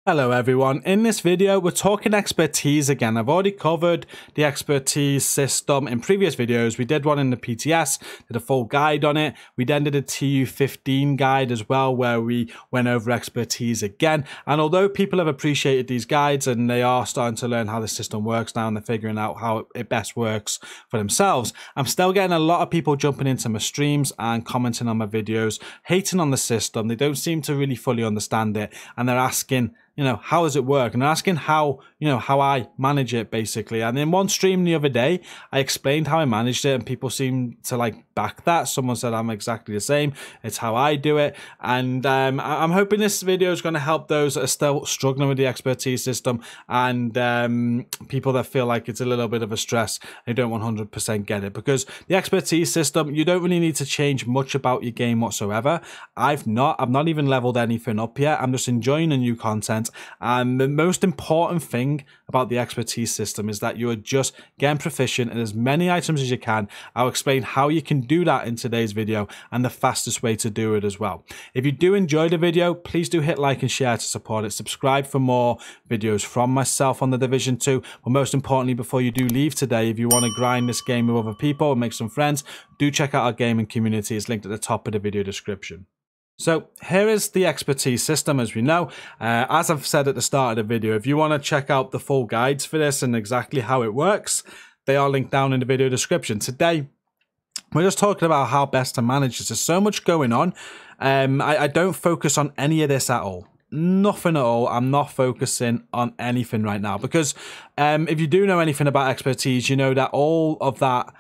Hello everyone, in this video we're talking expertise again. I've already covered the expertise system in previous videos. We did one in the PTS, did a full guide on it. We then did a TU15 guide as well where we went over expertise again. And although people have appreciated these guides and they are starting to learn how the system works now and they're figuring out how it best works for themselves, I'm still getting a lot of people jumping into my streams and commenting on my videos, hating on the system. They don't seem to really fully understand it and they're asking, how does it work? And asking how I manage it basically. And in one stream the other day, I explained how I managed it and people seem to back that. Someone said I'm exactly the same. It's how I do it. And I'm hoping this video is going to help those that are still struggling with the expertise system and people that feel like it's a little bit of a stress. They don't 100% get it, because the expertise system, you don't really need to change much about your game whatsoever. I've not even leveled anything up yet. I'm just enjoying the new content. And the most important thing about the expertise system is that you are just getting proficient in as many items as you can. I'll explain how you can do that in today's video and the fastest way to do it as well. If you do enjoy the video, please do hit like and share to support it. Subscribe for more videos from myself on the Division 2. But most importantly, before you do leave today, if you want to grind this game with other people and make some friends, do check out our gaming community. It's linked at the top of the video description. So here is the expertise system as we know. As I've said at the start of the video, if you want to check out the full guides for this and exactly how it works, they are linked down in the video description. Today, we're just talking about how best to manage this. There's so much going on. I don't focus on any of this at all. Nothing at all. I'm not focusing on anything right now because if you do know anything about expertise, you know that all of that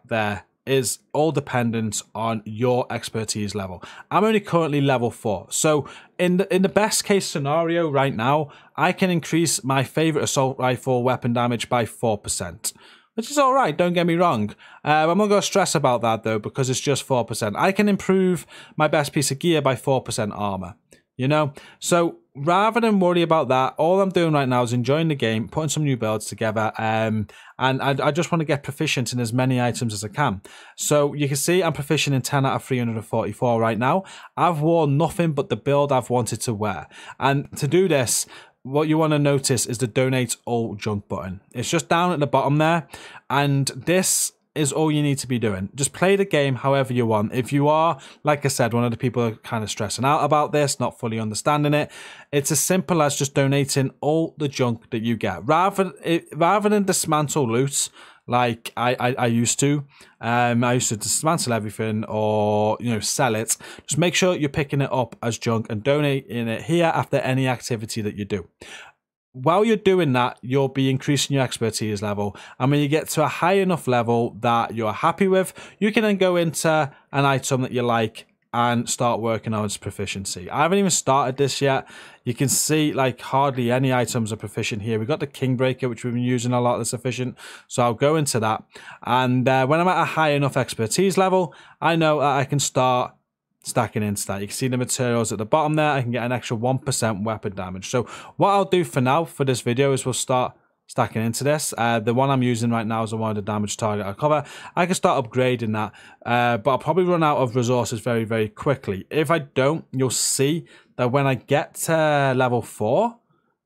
there is all dependent on your expertise level. I'm only currently level 4. So in the best case scenario right now, I can increase my favorite assault rifle weapon damage by 4%. Which is all right, don't get me wrong. I'm not going to stress about that though, because it's just 4%. I can improve my best piece of gear by 4% armor, So rather than worry about that, all I'm doing right now is enjoying the game, putting some new builds together, and I just want to get proficient in as many items as I can. So you can see I'm proficient in 10 out of 344 right now. I've worn nothing but the build I've wanted to wear. And to do this, what you want to notice is the donate all junk button. It's just down at the bottom there, and this is all you need to be doing. Just play the game however you want. If you are, like I said, one of the people are kind of stressing out about this, not fully understanding it, it's as simple as just donating all the junk that you get. Rather than dismantle loot like I used to. I used to dismantle everything or, sell it. Just make sure you're picking it up as junk and donating it here after any activity that you do. While you're doing that, you'll be increasing your expertise level. And when you get to a high enough level that you're happy with, you can then go into an item that you like and start working on its proficiency. I haven't even started this yet. You can see hardly any items are proficient here. We've got the King Breaker, which we've been using a lot that's efficient. So I'll go into that. And when I'm at a high enough expertise level, I know that I can start stacking into that. You can see the materials at the bottom there. I can get an extra 1% weapon damage. So what I'll do for now for this video is we'll start stacking into this. The one I'm using right now is the one of the damage target I cover. I can start upgrading that, but I'll probably run out of resources very, very quickly. If I don't, you'll see that when I get to level 4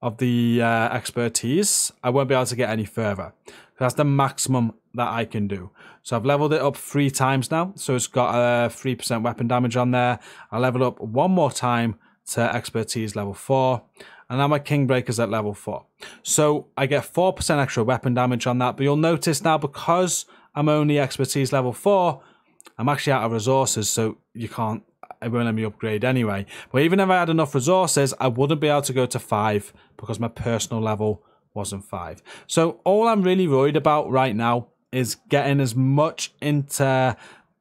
of the expertise, I won't be able to get any further. That's the maximum that I can do. So I've leveled it up 3 times now. So it's got a 3% weapon damage on there. I leveled up one more time to expertise level 4. And now my King Breaker's at level 4. So I get 4% extra weapon damage on that. But you'll notice now, because I'm only expertise level 4, I'm actually out of resources. So it won't let me upgrade anyway. But even if I had enough resources, I wouldn't be able to go to 5 because my personal level wasn't 5. So all I'm really worried about right now is getting as much into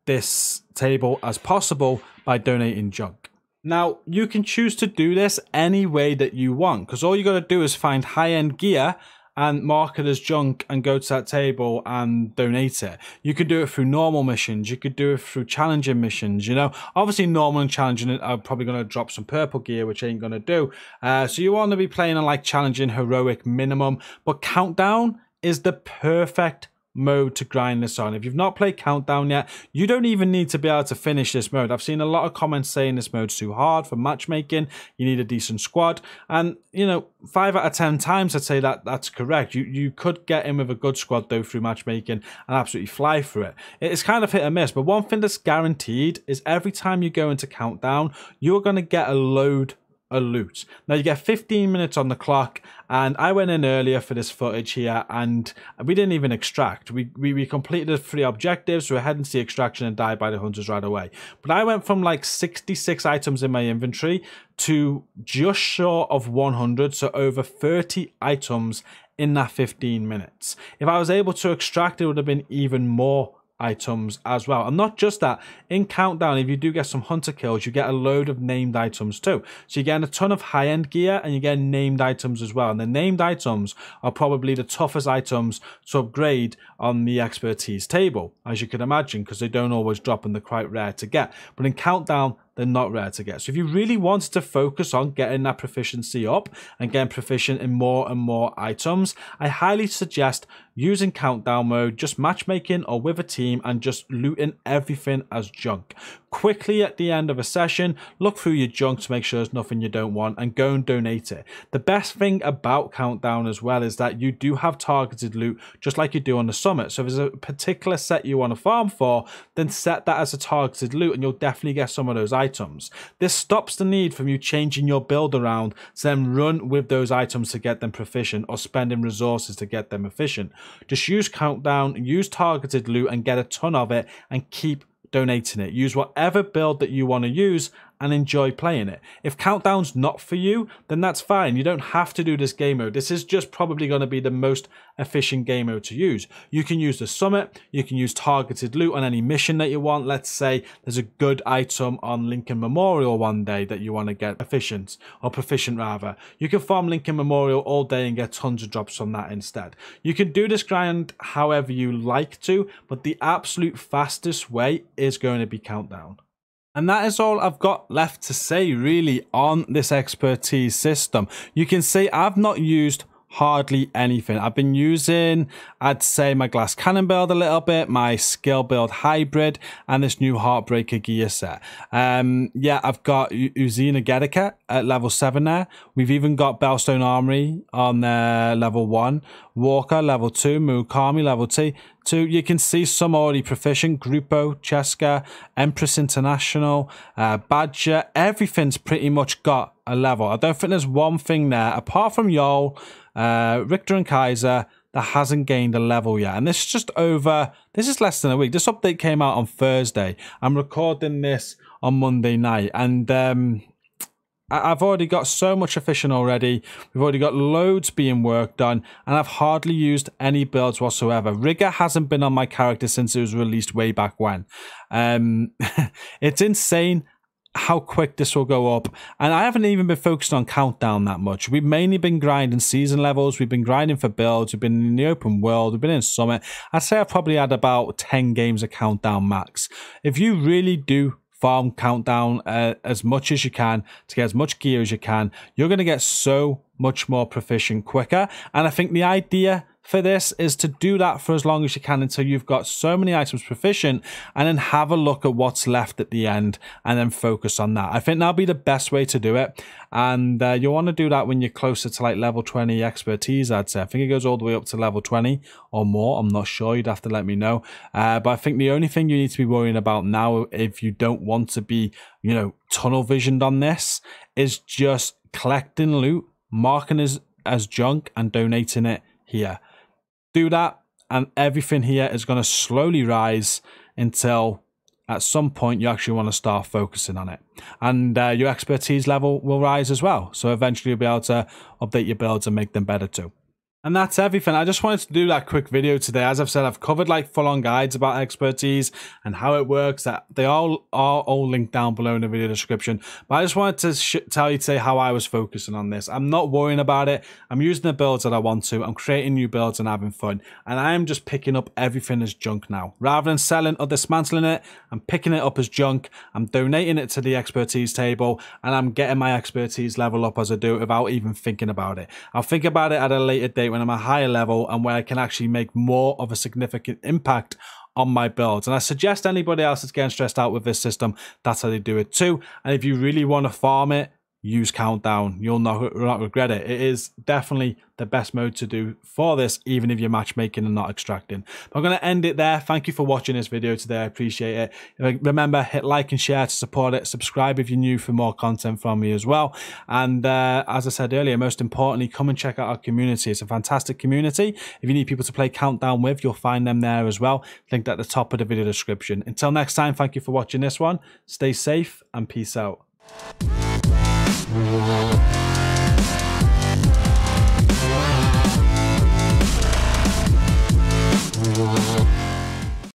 this table as possible by donating junk. Now, you can choose to do this any way that you want, because all you got to do is find high-end gear and mark it as junk and go to that table and donate it. You could do it through normal missions. You could do it through challenging missions, Obviously, normal and challenging are probably going to drop some purple gear, which ain't going to do. So you want to be playing on challenging, heroic, minimum. But countdown is the perfect mode to grind this on. If you've not played Countdown yet, you don't even need to be able to finish this mode. I've seen a lot of comments saying this mode's too hard for matchmaking. You need a decent squad. And, you know, 5 out of 10 times I'd say that that's correct. You could get in with a good squad though through matchmaking and absolutely fly through it. It's kind of hit or miss, but one thing that's guaranteed is every time you go into Countdown, you're going to get a load of loot. Now you get 15 minutes on the clock, and I went in earlier for this footage here and we didn't even extract. We completed 3 objectives, so we headed into the extraction and died by the hunters right away. But I went from like 66 items in my inventory to just short of 100, so over 30 items in that 15 minutes. If I was able to extract, it would have been even more items as well. And not just that, in Countdown, if you do get some hunter kills, you get a load of named items too. So you're getting a ton of high-end gear and you get named items as well. And the named items are probably the toughest items to upgrade on the expertise table, as you can imagine, because they don't always drop and they're quite rare to get. But in Countdown, they're not rare to get. So if you really wanted to focus on getting that proficiency up and getting proficient in more and more items, I highly suggest using Countdown mode, just matchmaking or with a team and just looting everything as junk. Quickly at the end of a session, look through your junk to make sure there's nothing you don't want and go and donate it. The best thing about Countdown as well is that you do have targeted loot just like you do on the summit. So if there's a particular set you want to farm for, then set that as a targeted loot and you'll definitely get some of those items. This stops the need from you changing your build around to then run with those items to get them proficient or spending resources to get them efficient. Just use Countdown, use targeted loot and get a ton of it and keep donating it. Use whatever build that you want to use and enjoy playing it. If Countdown's not for you, then that's fine. You don't have to do this game mode. This is just probably going to be the most efficient game mode to use. You can use the summit, you can use targeted loot on any mission that you want. Let's say there's a good item on Lincoln Memorial one day that you want to get efficient, or proficient rather. You can farm Lincoln Memorial all day and get tons of drops from that instead. You can do this grind however you like to, but the absolute fastest way is going to be Countdown. And that is all I've got left to say really on this expertise system. You can see I've not used hardly anything. I've been using, I'd say, my glass cannon build a little bit, my skill build hybrid, and this new Heartbreaker gear set. Yeah, I've got Uzina Gedeka at level 7 there. We've even got Bellstone Armory on level 1. Walker level 2, Murakami level 2. You can see some already proficient. Grupo, Cheska, Empress International, Badger. Everything's pretty much got a level. I don't think there's one thing there, apart from Yol, Richter and Kaiser, that hasn't gained a level yet. And this is just over, this is less than a week. This update came out on Thursday. I'm recording this on Monday night. And I've already got so much efficient already. We've already got loads being worked on, and I've hardly used any builds whatsoever. Rigger hasn't been on my character since it was released way back when. It's insane how quick this will go up, and I haven't even been focused on Countdown that much. We've mainly been grinding season levels, we've been grinding for builds, we've been in the open world, we've been in Summit. I'd say I've probably had about 10 games of Countdown max. If you really do farm Countdown as much as you can to get as much gear as you can, you're going to get so much more proficient quicker. And I think the idea for this is to do that for as long as you can until you've got so many items proficient, and then have a look at what's left at the end and then focus on that. I think that'll be the best way to do it, and you want to do that when you're closer to like level 20 expertise, I'd say. I think it goes all the way up to level 20 or more. I'm not sure, you'd have to let me know, but I think the only thing you need to be worrying about now, if you don't want to be, you know, tunnel visioned on this, is just collecting loot, marking as junk and donating it here. Do that and everything here is going to slowly rise until at some point you actually want to start focusing on it, and your expertise level will rise as well, so eventually you'll be able to update your builds and make them better too. And that's everything. I just wanted to do that quick video today. As I've said, I've covered like full-on guides about expertise and how it works. That they all are all linked down below in the video description. But I just wanted to tell you today how I was focusing on this. I'm not worrying about it. I'm using the builds that I want to. I'm creating new builds and having fun. And I am just picking up everything as junk now. Rather than selling or dismantling it, I'm picking it up as junk. I'm donating it to the expertise table. And I'm getting my expertise level up as I do it without even thinking about it. I'll think about it at a later date when I'm a higher level and where I can actually make more of a significant impact on my builds. And I suggest anybody else that's getting stressed out with this system, that's how they do it too. And if you really want to farm it, use Countdown. You'll not regret it. It is definitely the best mode to do for this, even if you're matchmaking and not extracting. But I'm going to end it there. Thank you for watching this video today. I appreciate it. Remember, hit like and share to support it. Subscribe if you're new for more content from me as well. And as I said earlier, most importantly, come and check out our community. It's a fantastic community. If you need people to play Countdown with, you'll find them there as well. Linked at the top of the video description. Until next time, thank you for watching this one. Stay safe and peace out.